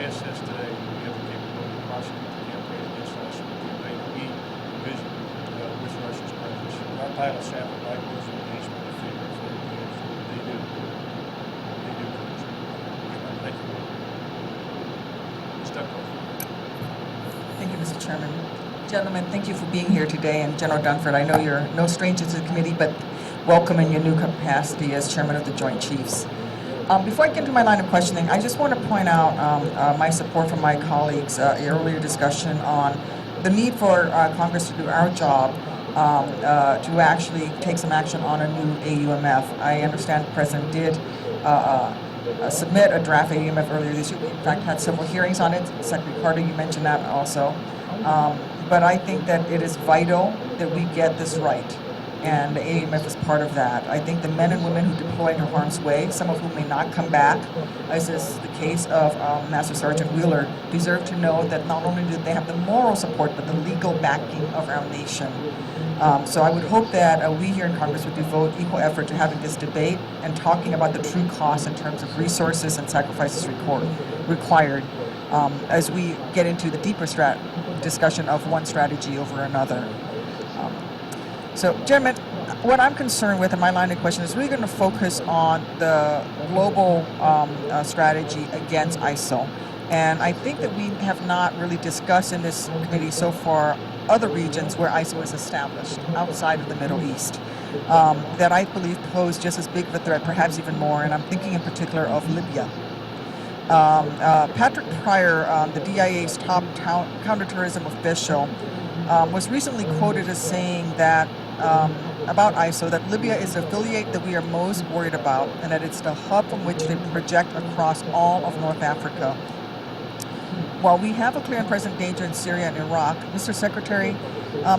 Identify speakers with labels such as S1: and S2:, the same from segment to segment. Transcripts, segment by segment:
S1: ISS today, we have the capability to prosecute the campaign against us, the campaign that we envision with Russia's presence. Our pilot staff and right was engagement in favor of what they do. They do. Thank you. Step off.
S2: Thank you, Mr. Chairman. Gentlemen, thank you for being here today. And General Dunford, I know you're no stranger to the committee, but welcome in your new capacity as Chairman of the Joint Chiefs. Before I get into my line of questioning, I just want to point out my support from my colleagues' earlier discussion on the need for Congress to do our job to actually take some action on a new AUMF. I understand the President did submit a draft AUMF earlier this year. We, in fact, had several hearings on it. Secretary Carter, you mentioned that also. But I think that it is vital that we get this right, and the AUMF is part of that. I think the men and women who deploy into harm's way, some of whom may not come back, as is the case of Master Sergeant Wheeler, deserve to know that not only do they have the moral support, but the legal backing of our nation. So I would hope that we here in Congress would devote equal effort to having this debate and talking about the true costs in terms of resources and sacrifices required as we get into the deeper discussion of one strategy over another. So, gentlemen, what I'm concerned with in my line of question is really going to focus on the global strategy against ISIL. And I think that we have not really discussed in this committee so far other regions where ISIL is established outside of the Middle East that I believe pose just as big of a threat, perhaps even more. And I'm thinking in particular of Libya. Patrick Pryor, the DIA's top counterterrorism official, was recently quoted as saying that about ISIL, that Libya is the affiliate that we are most worried about, and that it's the hub from which they project across all of North Africa. While we have a clear and present danger in Syria and Iraq, Mr. Secretary,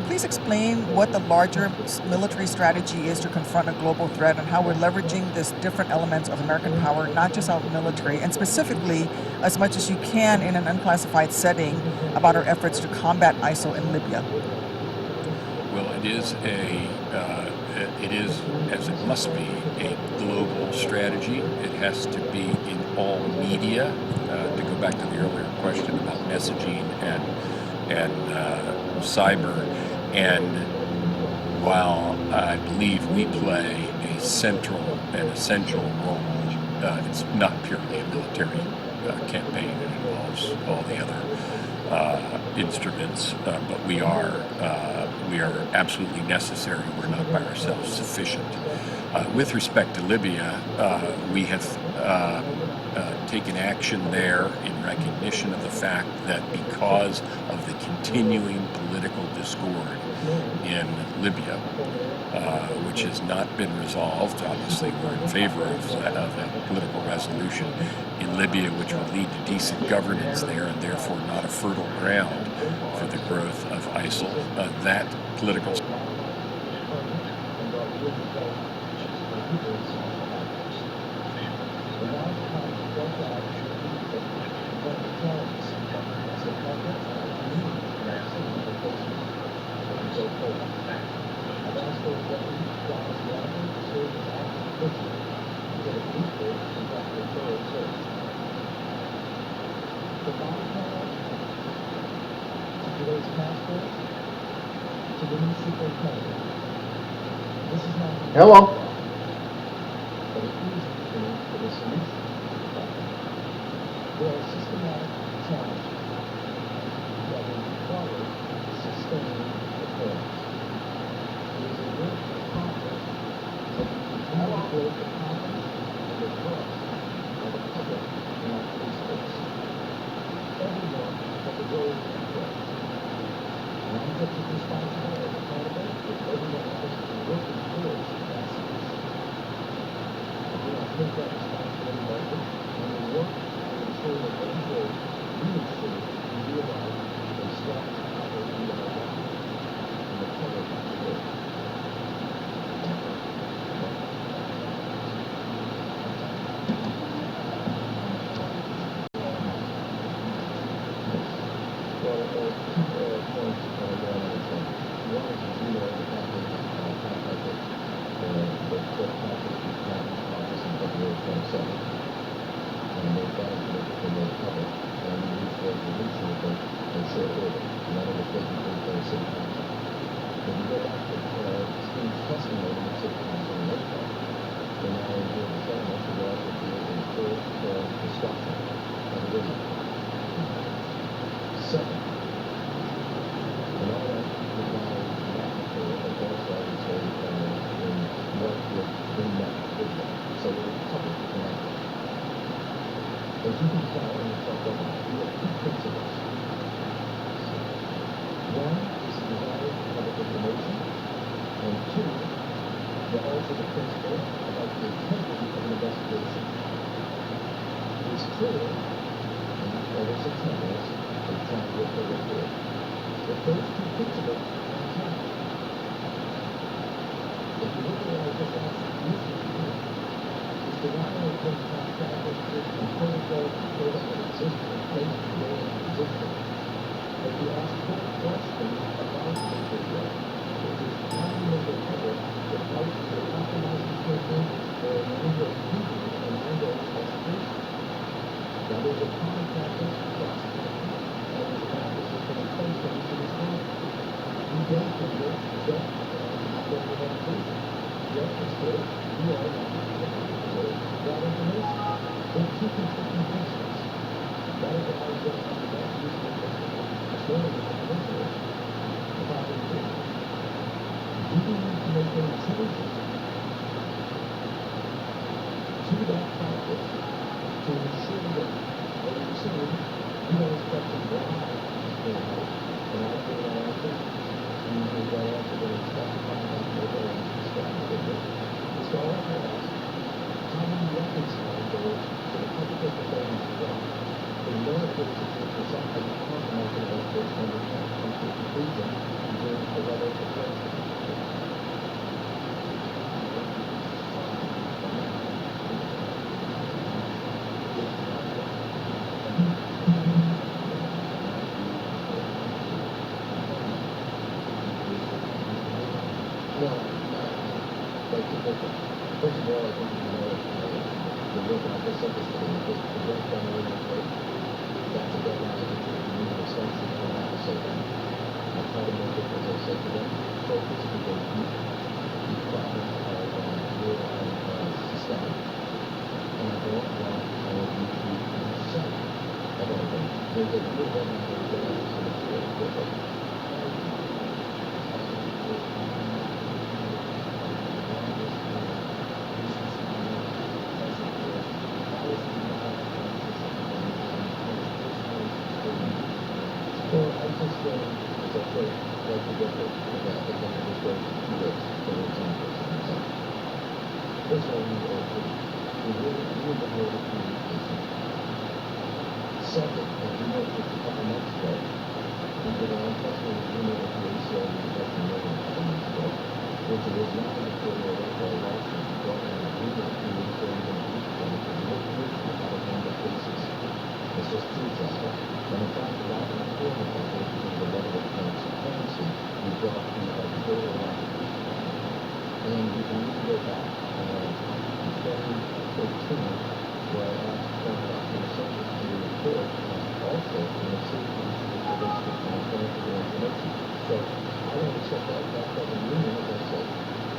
S2: please explain what the larger military strategy is to confront a global threat and how we're leveraging this different elements of American power, not just our military, and specifically, as much as you can in an unclassified setting, about our efforts to combat ISIL in Libya.
S3: Well, it is, as it must be, a global strategy. It has to be in all media. To go back to the earlier question about messaging and cyber, and while I believe we play a central and essential role, it's not purely a military campaign. It involves all the other instruments, but we are absolutely necessary. We're not by ourselves sufficient. With respect to Libya, we have taken action there in recognition of the fact that because of the continuing political discord in Libya, which has not been resolved, obviously we're in favor of a political resolution in Libya, which would lead to decent governance there and therefore not a fertile ground for the growth of ISIL. That political
S4: Hello. and we reached a resolution with them in short order, and that was taken place by the city council. If you go back to Steve's testimony in the city council in April, then now we do the settlement, we also do a full discussion of the business. Second, and all that requires not material, but also I would say in what would bring that vision. So there are a couple of different angles. As you can tell in the self-government, we have two principles. One is the desire for public information, and two, they're also the principle about the integrity of an investigation. It is clear, and all this attendance, and trying to get the report, that those two principles are intact. If you look at what I just asked you to do, is to not only take past practices and protocols and data that exist in place today and existing, but to ask core questions about the video, which is how do you make it public without the compromising campaign or an angle of thinking and an angle of investigation? Now there's a common practice across the country, and there's a practice that's been in place for each of these countries. You don't handle just not investigation. Yet it's clear you are not the that information. They're two conflicting principles. That is why I was going to have the best use of this morning with the commissioners about it too. Do we need to make any changes to that practice to ensure that, as you've seen, you don't expect to bribe people, and I think that answer, usually that answer that is specified by the other strategy, is to also ask, how do you reconcile those to the public authorities as well? We know that there is a case where somebody compromised an investigation and we can't come to a conclusion using a level of approach. No, like, first of all, I think you know, the work I just said this thing, the work done earlier in the day, that's a deadline, I think you need an extension, I don't have to say that. I try to make it, as I said to them, focus to go deep, deep problems are real and systemic. And I don't want you to set of anything. There's a real deadline that we get out of this really quickly. Well, I just, as I said, like to get the I think I'm just going to do this for examples. First of all, we really the whole communication. Second, as you know, just a couple months ago, we did an unprecedented agreement with the ACO and the Dutch American a couple months ago, which was not a material or a lawsuit, but an agreement to the ACO and the Dutch for more years on how to handle cases. It's just two examples. And in fact, a lot of the former companies, because of the level of transparency, we brought to a greater level. And we can even go back to 2013, where I asked for conversations to the report, also in the city council with regards to transparency of information. So I want to set that doesn't mean, as I said,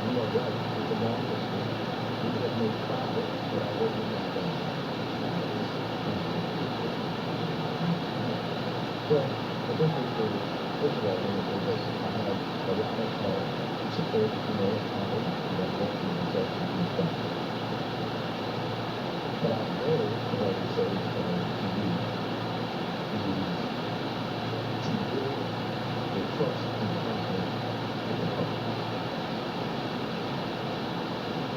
S4: you are right, it's a long history. We have made progress, but I wasn't that done. Well, I think first of all, when it was, I had a lot of support, that work with the judge and the stuff. But I know, like I said, to you, is to build the trust and confidence with the public.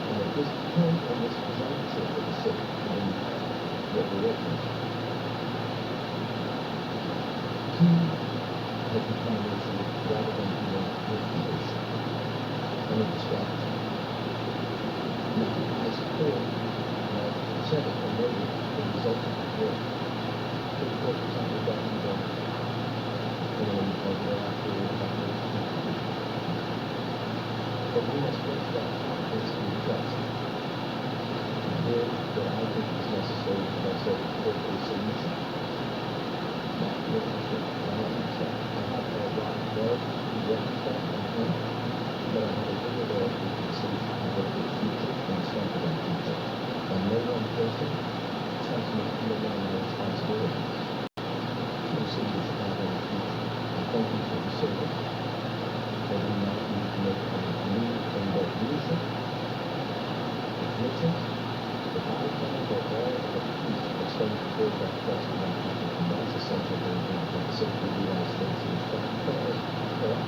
S4: And at this point, on this juncture for the city, in what we're working on, he has become an issue rather than being information and a strategy. Now, I support, and I've said it and noted the results of the work. 34% reduction in after but we must bridge that confidence and trust to build what I think is necessary, as I said, for a solution. relationship. I have accept. I have a lot of love and respect and him, but I have a bigger love and conversation about the future and strength of that future. And no one person trumps me no one of my responsibilities. No city is not in the future. I thank you for the service. Every night we commit a new and both leadership, the commission, the body plan, but all of the piece extending towards that trust in that people. And that's essential for the safety of the United States. And thank you for that.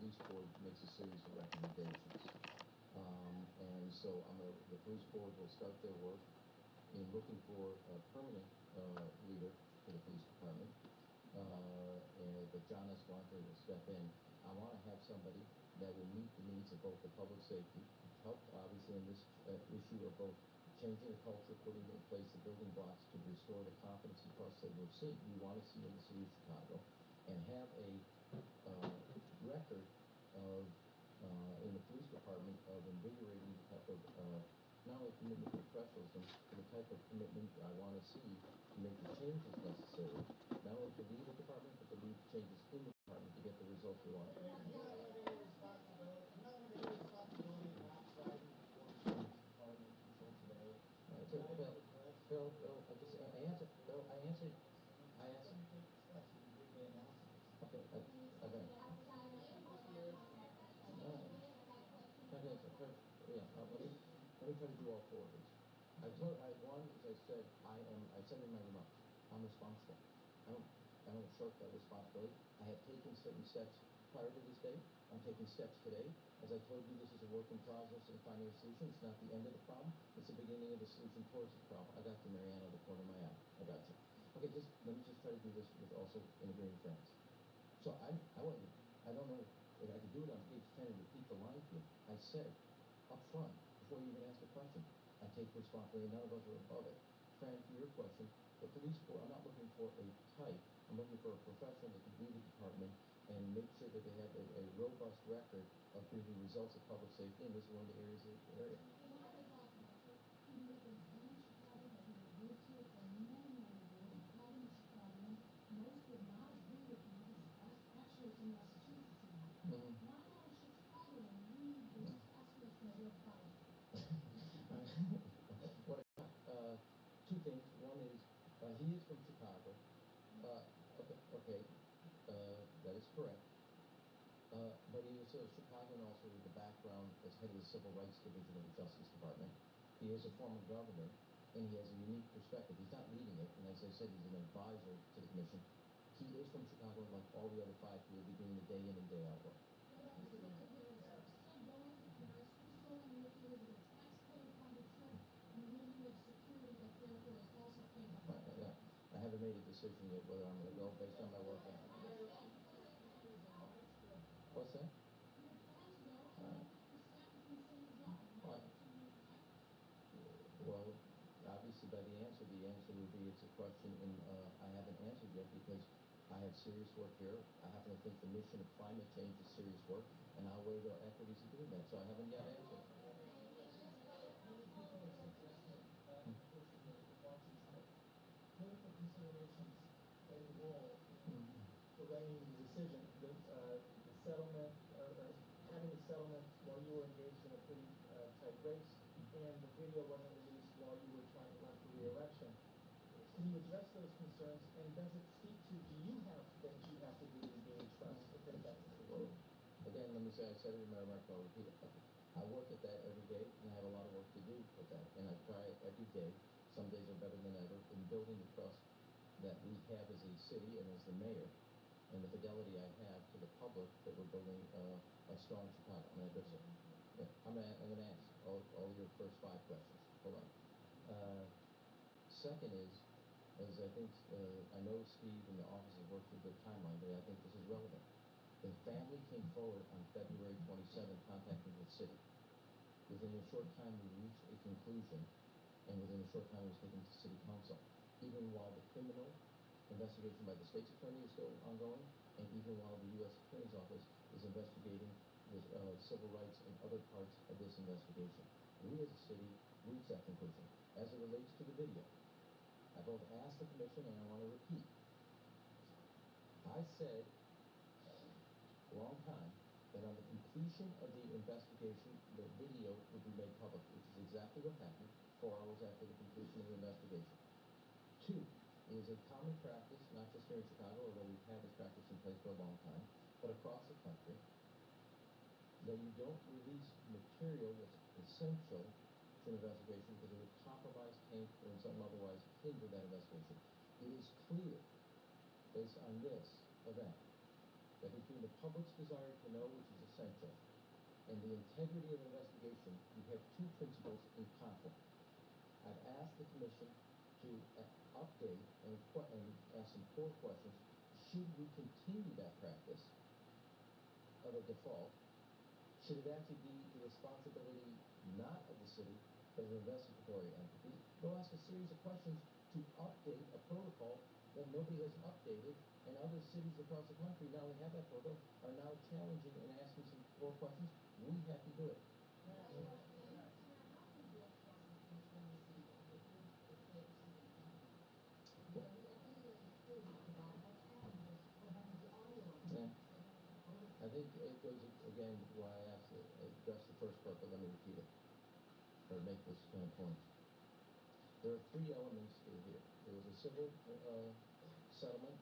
S5: police board makes a series of recommendations. And so the police board will start their work in looking for a permanent leader for the police department. But John Escalante will step in. I want to have somebody that will meet the needs of both the public safety, help obviously in this issue of both changing the culture, putting in place the building blocks to restore the confidence and trust that we want to see in the city of Chicago, and have a record of in the police department of invigorating the type of not only commitment to professionalism, but the type of commitment I want to see to make the changes necessary, not only to lead the department, but to lead the changes in the department to get the results we want.
S4: Do you not have any responsibility in not driving forward the police department until today?
S5: Bill, I answered.
S4: I asked him to take the steps, and you did the announcements.
S5: Okay, okay. Let me try to do all four of these. One is I said in my remarks, I'm responsible. I don't shirk that responsibility. I have taken certain steps prior to this date. I'm taking steps today. As I told you, this is a work in progress in finding a solution. It's not the end of the problem. It's the beginning of the solution towards the problem. I got you, Marianne, out of the corner of my eye. I got you. Okay, let me try to do this with also integrating friends. So I don't know if I could do it on page 10 and repeat the line to you. I said up front, before you even asked a question, I take responsibility. None of us are above it. Fran, to your question, the police board, I'm not looking for a type. I'm looking for a professional that can lead the department and make sure that they have a robust record of bringing results of public safety, and this is one of the areas of the area.
S6: You live in Chicago, have lived here for many, many years. You're probably a Chicagoan. Most would not agree with you because actually it's in Massachusetts now.
S5: Mm-hmm.
S6: Why not a Chicagoan lead this task force that we're following?
S5: What I got, two things. One is he is from Chicago. Okay, that is correct. But he is a Chicagoan also with the background as head of the Civil Rights Division of the Justice Department. He is a former governor, and he has a unique perspective. He's not leading it, and as I said, he's an advisor to the commission. He is from Chicago, and like all the other five, he will be doing the day in and day out work.
S6: What about the fact that he is still going to Paris, still soaring with you? Is it a taxpayer-funded trip? And will you have security that therefore is also paid for?
S5: I haven't made a decision yet whether I'm going to go based on my work. What's that?
S6: You plan to go, and I think your staff is going to say as well. Why continue with the package?
S5: Well, obviously by the answer would be it's a question I haven't answered yet because I have serious work here. I happen to think the mission of climate change is serious work, and I'll weigh the equities of doing that. So I haven't yet answered.
S4: Many people have suggested, in addition to the Washington, that political considerations played a role in delaying the decision. The settlement, or having the settlement while you were engaged in a pretty tight race, and the video wasn't released while you were trying to run for re-election. Can you address those concerns, and does it speak to, do you have things you have to do to gain trust effectively?
S5: Well, again, let me say, I said it in my remarks, I'll repeat it. I work at that every day, and I have a lot of work to do with that. And I try every day, some days are better than ever, in building the trust that we have as a city and as the mayor, and the fidelity I have to the public that we're building a strong Chicago. I'm going to address it. Yeah, I'm going to ask all your first five questions. Hold on. Second is, as I think, I know Steve and the office have worked through the timeline, but I think this is relevant. The family came forward on February 27th, contacting the city. Within a short time, we reached a conclusion, and within a short time, it was taken to city council. Even while the criminal investigation by the state's attorney is still ongoing, and even while the U.S. Attorney's Office is investigating the civil rights and other parts of this investigation. We as a city reached that conclusion. As it relates to the video, I both asked the commission and I want to repeat. I said a long time that on the completion of the investigation, the video would be made public, which is exactly what happened 4 hours after the completion of the investigation. Two, it is a common practice, not just here in Chicago, although we've had this practice in place for a long time, but across the country, that you don't release material that's essential to an investigation because it would compromise, taint, or in some otherwise hinder that investigation. It is clear, based on this event, that between the public's desire to know, which is essential, and the integrity of investigation, you have two principles in conflict. I've asked the commission to update and ask some core questions. Should we continue that practice of a default? Should it actually be the responsibility not of the city, but of an investigatory entity? They'll ask a series of questions to update a protocol that nobody has updated, and other cities across the country not only have that protocol, are now challenging and asking some core questions. We have to do it.
S6: You know, at the end of the day, it's really not about what's happening, it's what happens to our world.
S5: Yeah. I think it goes, again, why I asked to address the first part, but let me repeat it, or make this point. There are three elements here. There was a civil settlement.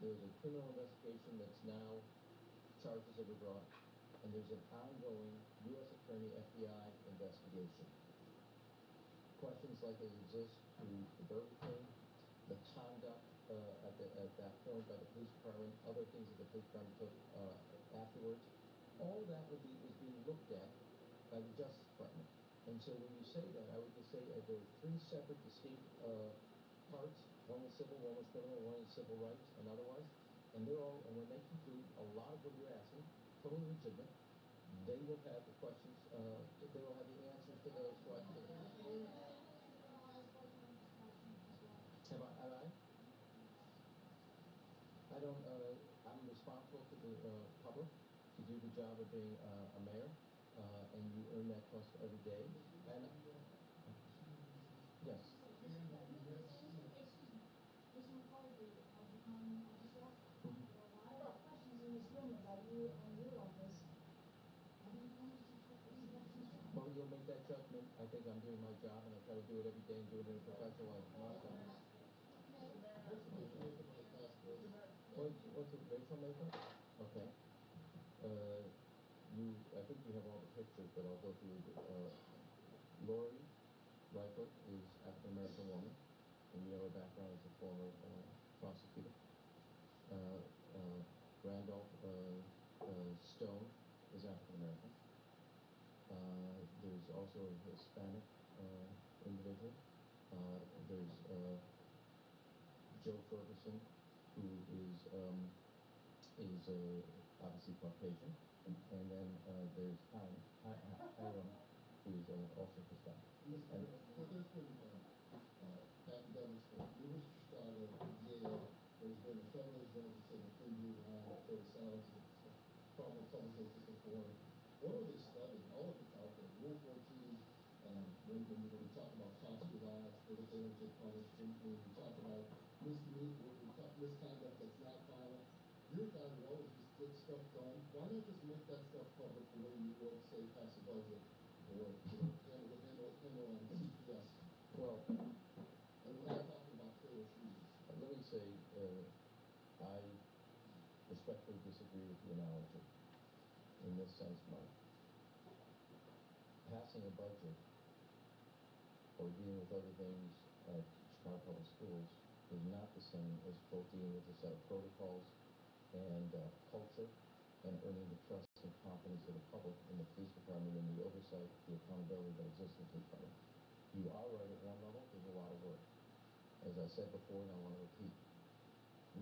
S5: There was a criminal investigation that's now charges that were brought, and there's an ongoing U.S. Attorney FBI investigation. Questions like they exist through the Burger King, the conduct at that point by the police department, other things that the police department took afterwards, all of that is being looked at by the Justice Department. And so when you say that, I would just say that there are three separate distinct parts. One was civil, one was criminal, one is civil rights and otherwise. And when they conclude, a lot of what you're asking, totally legitimate, they will have the questions, they will have the answers to those questions. Have I? I don't, I'm responsible to the public to do the job of being a mayor, and you earn that trust every day. And yes.
S6: Excuse me. Jason McCarthy, I've become distracted. There are a lot of questions in this room about you and your office. How do you become distracted?
S5: Well, you'll make that judgment. I think I'm doing my job, and I try to do it every day and do it in a professional way. What's a racial makeup? Okay. I think you have all the pictures, but I'll go through. Lori Lightfoot is African American woman, and you know her background as a former prosecutor. Randolph Stone is African American. There's also a Hispanic individual. There's Joe Ferguson, who is obviously Caucasian, and then there's Hiram, who is also Hispanic.
S7: But there's been academics from University of Chicago, Yale. There's been a federal judge that said the Cleveland line for the silence of prominent publications before. What are they studying? All of it's out there. Rule 14. When we talk about cops be last, they don't get punished. When we talk about misconduct that's not violent, your guy will always just get stuff done. Why not just make that stuff public the way you would say pass a budget or handle on CPS?
S5: Well,
S7: and we're not talking about fatal shootings.
S5: Let me say, I respectfully disagree with the analogy in this sense, Mike. Passing a budget or dealing with other things at Chicago Public Schools is not the same as both dealing with a set of protocols and culture and earning the trust and confidence of the public in the police department and the oversight, the accountability that exists in the police department. You are right at one level, there's a lot of work. As I said before, and I want to repeat,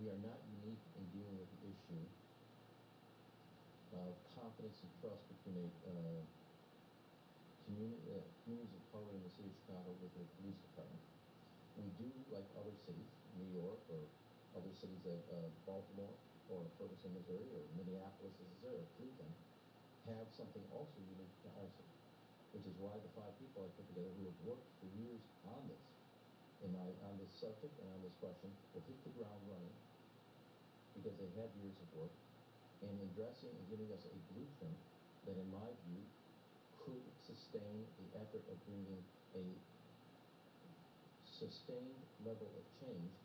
S5: we are not unique in dealing with the issue of confidence and trust between communities of color in the city of Chicago with their police department. We do, like other cities, New York or other cities like Baltimore or Ferguson, Missouri, or Minneapolis, Missouri, or Cleveland, have something also unique to our city, which is why the 5 people I put together who have worked for years on this, on this subject and on this question, will hit the ground running because they have years of work and in addressing and giving us a blueprint that, in my view, could sustain the effort of bringing a sustained level of change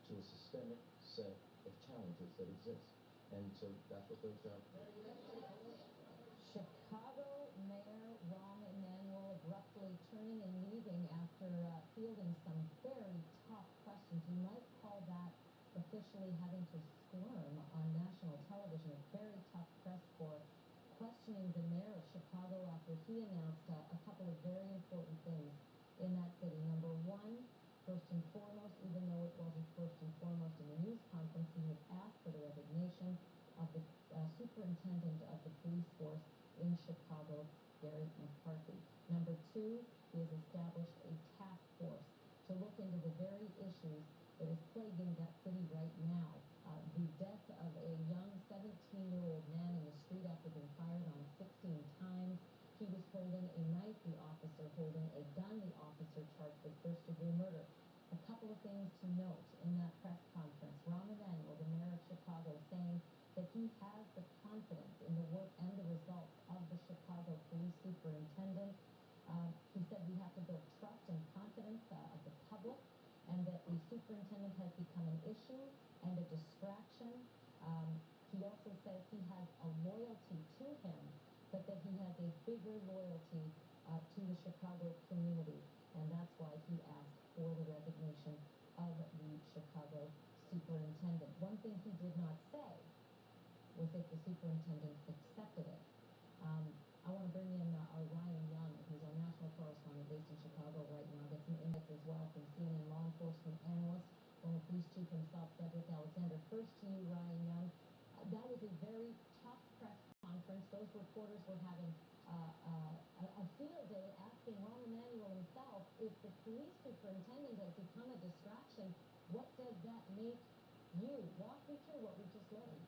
S5: to a systemic set of challenges that exist. And so that's what those jobs are.
S8: Chicago Mayor Rahm Emanuel abruptly turning and leaving after fielding some very tough questions. You might call that officially having to squirm he announced a couple of very important things in that city. Number one, first and foremost, even though it wasn't first and foremost in the news conference, he has asked for the resignation of the superintendent of the police force in Chicago, Gary McCarthy. Number two, he has established a task force to look into the very issues that is plaguing that city right now. The death of a young 17-year-old man in the street after being fired on 16 times. He was holding a knife, the officer holding a gun, the officer charged with first-degree murder. A couple of things to note in that press conference. Rahm Emanuel, the mayor of Chicago, saying that he has the confidence in the work and the results of the Chicago police superintendent. He said we have to build trust and confidence of the public, and that the superintendent has become an issue and a distraction. He also says he has a loyalty to him, but that he has a bigger loyalty to the Chicago community, and that's why he asked for the resignation of the Chicago superintendent. One thing he did not say was if the superintendent accepted it. I want to bring in our Ryan Young, who's our national correspondent based in Chicago right now, get some insights as well from CNN law enforcement analyst, former police chief himself, Cedric Alexander. First to you, Ryan Young. That was a very tough press conference. Those reporters were having a field day asking Rahm Emanuel himself if the police superintendent has become a distraction. What does that make you? Walk me through what we just learned.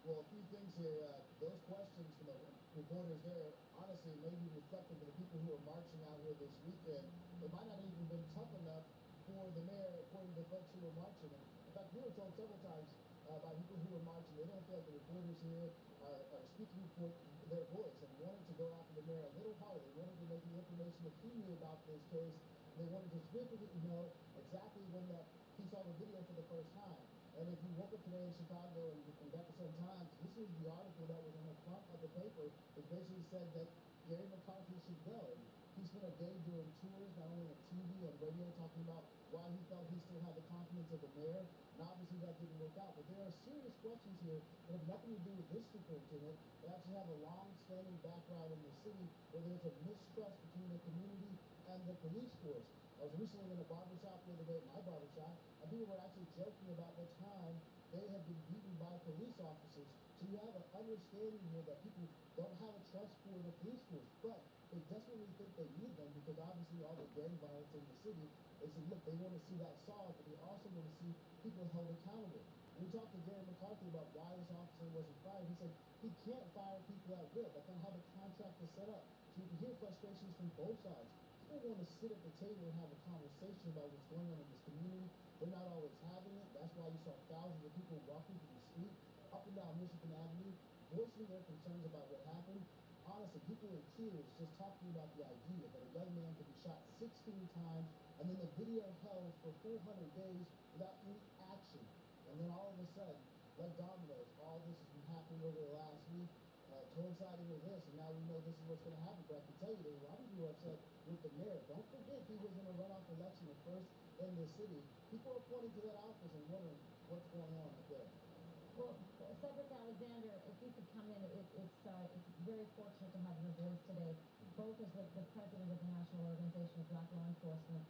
S7: Well, a few things here. Those questions from the reporters there, honestly, may be reflective of the people who are marching out here this weekend. It might not have even been tough enough for the mayor, according to the folks who were marching. And in fact, we were told several times by people who were marching, they don't feel like the reporters here are speaking for their voice and wanted to go after the mayor a little harder. They wanted to make the information that he knew about this case. They wanted to specifically know exactly when that he saw the video for the first time. And if you woke up today in Chicago and got the Sun-Times, this was the article that was on the front of the paper, which basically said that Gary McCarthy should go. And he spent a day doing tours, not only on TV, on radio, talking about why he felt he still had the confidence of the mayor. And obviously that didn't work out. But there are serious questions here that have nothing to do with this superintendent. They actually have a long-standing background in the city where there's a mistrust between the community and the police force. I was recently in a barbershop the other day, my barbershop, and people were actually joking about the time they had been beaten by police officers. So you have an understanding here that people don't have a trust for the police force, but they desperately think they need them because obviously all the gang violence in the city. They said, look, they want to see that solved, but they also want to see people held accountable. When we talked to Gary McCarthy about why this officer wasn't fired, he said he can't fire people at will. That's not how the contract is set up. So you can hear frustrations from both sides. People want to sit at the table and have a conversation about what's going on in this community. They're not always having it. That's why you saw thousands of people walking through the street up and down Michigan Avenue, voicing their concerns about what happened. Honestly, people in tears just talking about the idea that a young man could be shot 16 times and then the video held for 400 days without any action. And then all of a sudden, like dominoes, all this has been happening over the last week, coinciding with this, and now we know this is what's going to happen. But I can tell you, there's a lot of people who are upset with the mayor. Don't forget he was in a runoff election at first in the city. People are pointing to that office and wondering what's going on up there.
S8: Well, Cedric Alexander, if you could come in, it's very fortunate to have your voice today, both as the president of the National Organization of Black Law Enforcement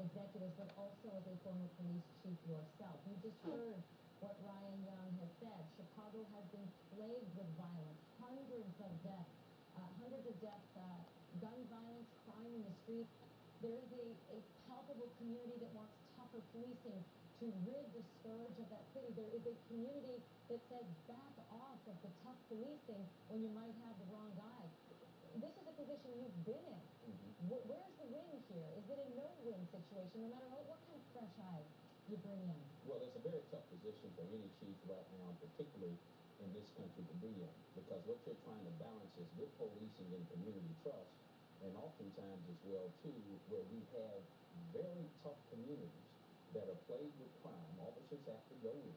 S8: Executives, but also as a former police chief yourself. You just heard what Ryan Young has said. Chicago has been plagued with violence, hundreds of deaths, gun violence, crime in the streets. There is a palpable community that wants tougher policing to rid the scourge of that city. There is a community that says back off of the tough policing when you might have the wrong guy. This is a position you've been in. Where's the win here? Is it a no-win situation, no matter what kind of fresh eyes you bring in?
S5: Well, it's a very tough position for any chief right now, particularly in this country to be in, because what you're trying to balance is good policing and community trust, and oftentimes as well, too, where we have very tough communities that are plagued with crime. Officers have to go in,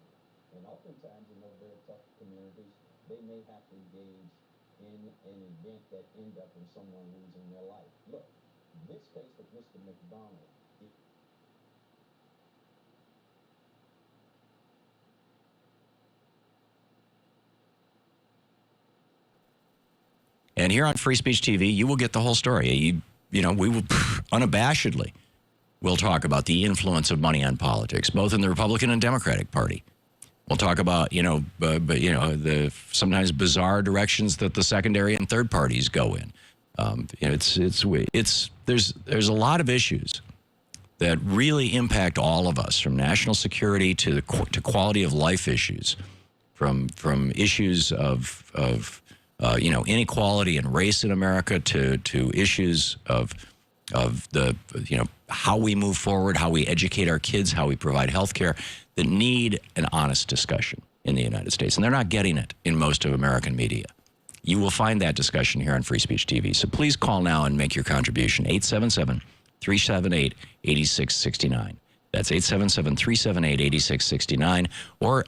S5: and oftentimes in those very tough communities, they may have to engage in an event that end up in someone losing their life. Look, this case with Mr. McDonald,
S9: And here on Free Speech TV, you will get the whole story. We will unabashedly we'll talk about the influence of money on politics, both in the Republican and Democratic Party. We'll talk about, the sometimes bizarre directions that the secondary and third parties go in. There's a lot of issues that really impact all of us, from national security to quality of life issues, from issues of inequality and race in America to issues of how we move forward, how we educate our kids, how we provide health care, that need an honest discussion in the United States. And they're not getting it in most of American media. You will find that discussion here on Free Speech TV. So please call now and make your contribution. 877-378-8669. That's 877-378-8669. Or